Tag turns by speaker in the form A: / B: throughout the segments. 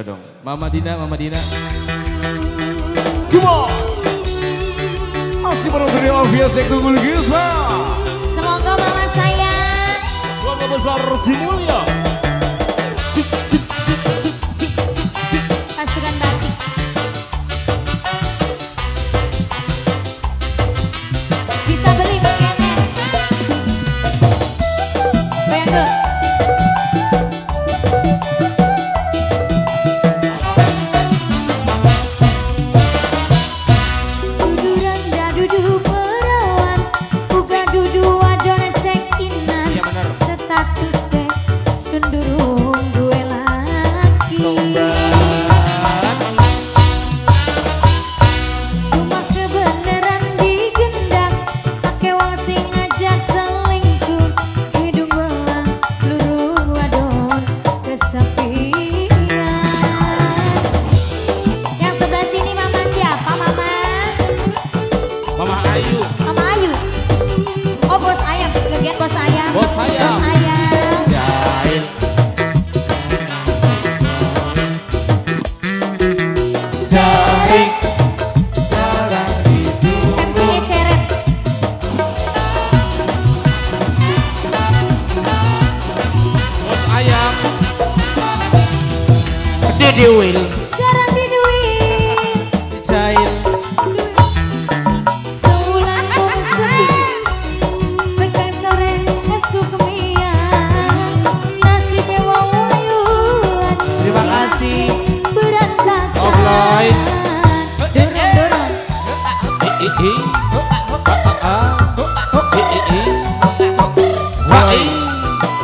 A: dong? Mama Dina, Mama Dina.
B: Come on. Masih menonton obvious yang tunggu guys,
C: semoga mama sayang.
B: Keluarga besar Cimulya.
C: Pasukan batik. Bisa beli paketnya. Goyang tuh.
A: Bos ayam. Bos ayam. Jahil. Jaring. Jarang itu.
C: MC-nya ceret.
A: Bos ayam. Didiwil.
C: Jarang diduil.
A: Jahil.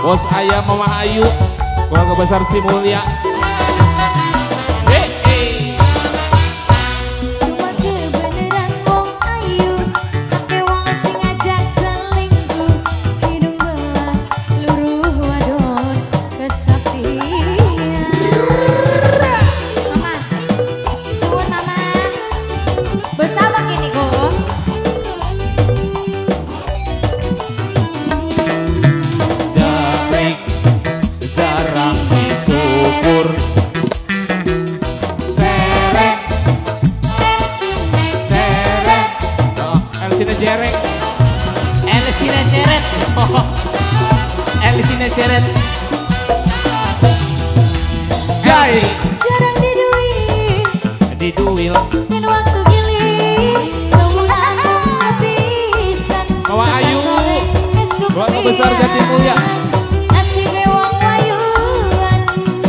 A: Bos ayam Mama Ayu, keluarga besar Cimulya.
C: Cuma kebeneran wong ayu, ake wong sing ngajak selingkuh, hidung belah, luruh wadon kesepian. Mama, suwun mama, bersabak ini kok.
D: Elisine seret. Elisine seret.
A: Jahil.
C: Jarang diduil.
A: Diduil.
C: Dan waktu giling, sebulan sepisan.
A: Mama Ayu, keluarga besar Jatimulya.
C: Nasibe wong wayuan,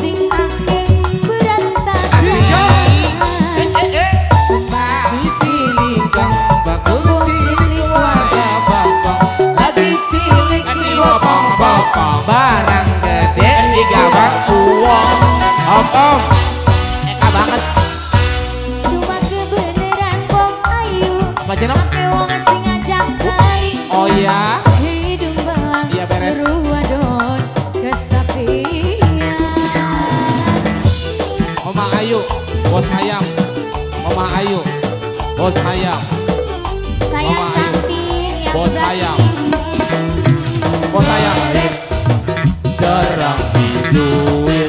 C: sing ake berantakan.
D: Si cilingkang bakul cilik warga bapang. Lagi cilik di bopong-bopong. Barang gede digawang uang. Om. Eka banget.
C: Cuma kebeneran wong ayu,
D: Baca nama?
C: ake wong sing ngajak selingkuh.
A: Oh ya.
C: Hidung belang,
A: Iya, beres.
C: luruh wadon kesepian.
A: Mama Ayu, bos ayam. Mama Ayu, bos ayam.
C: Sayang
A: Mama Ayu.
C: cantik yang
A: Bos
C: sebelah
A: ayam.
C: sini.
A: Bos ayam. Jarang diduil.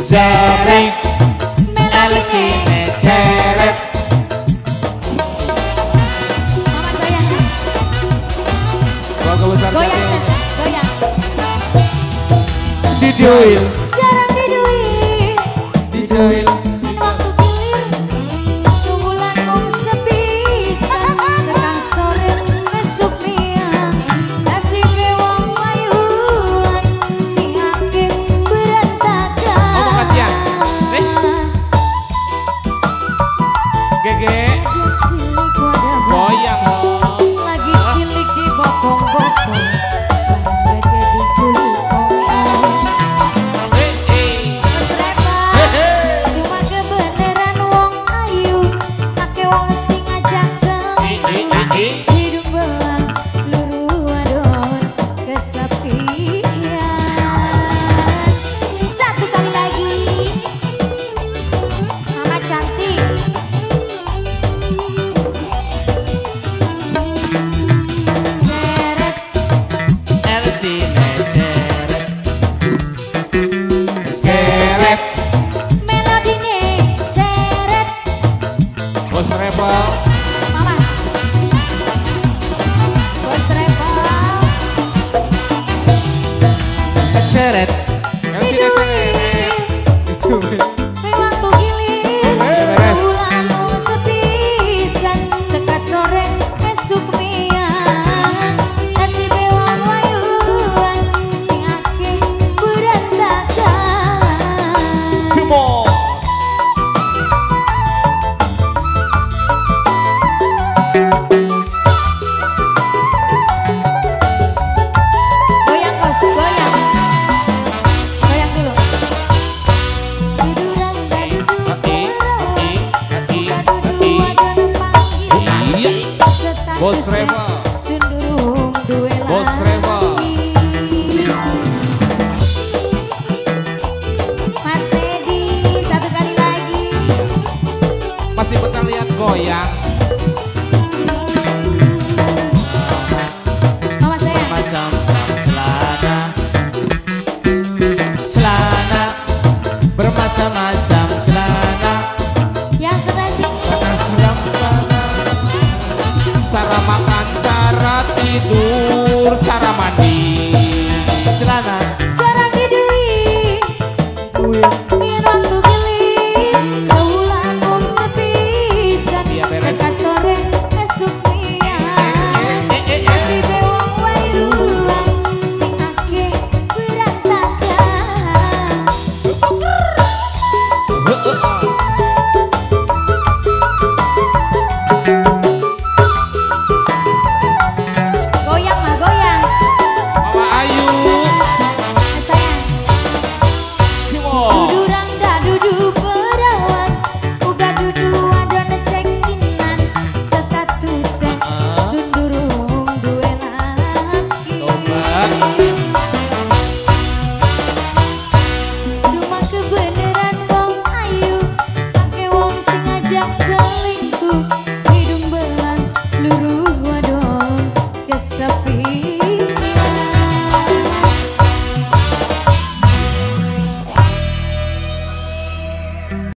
A: Jaring.
D: Elisine seret.
C: Mama sayang.
A: Keluarga besar
C: Goyang,
A: Jatimulya.
C: Ces, goyang.
A: Diduil.
C: Jarang diduil.
A: Diduil.
C: Dan waktu gilir, sebulan mung sepisan. Tekan sore besok miang, nasibe wong wayuan, sing ake berantakan.
A: Oh, makasih. Gege.
C: Cilik wadah
A: Goyang dong.
C: lagi cilik di bokong-bokong, barang gede diculik kong.
A: ceret.
C: Melodine ceret.
A: Bos Rebel.
C: Mama. Bos Rebel.
D: Ceret.
A: MC ceret.
B: Itu.
C: Waktu gilir
A: Beres.
C: Sebulan sepisan teka sore esuk miang kasih bewang wayuan sing akeh berantakan.
B: Come on.
C: Goyang bos, goyang. Goyang dulu. Duduran
A: Iya. Bos Rebel.
C: Sundurung duwe
A: Bos Rebel.
C: Mas Teddy, satu kali lagi.
A: Masih betah lihat goyang.
C: Mama sayang.
D: Macam celana. Celana. Bermacam-macam celana.
C: Yang sebelah sini.
A: Cara makan, cara tidur, cara mandi.
D: Celana.
C: Cara tidur.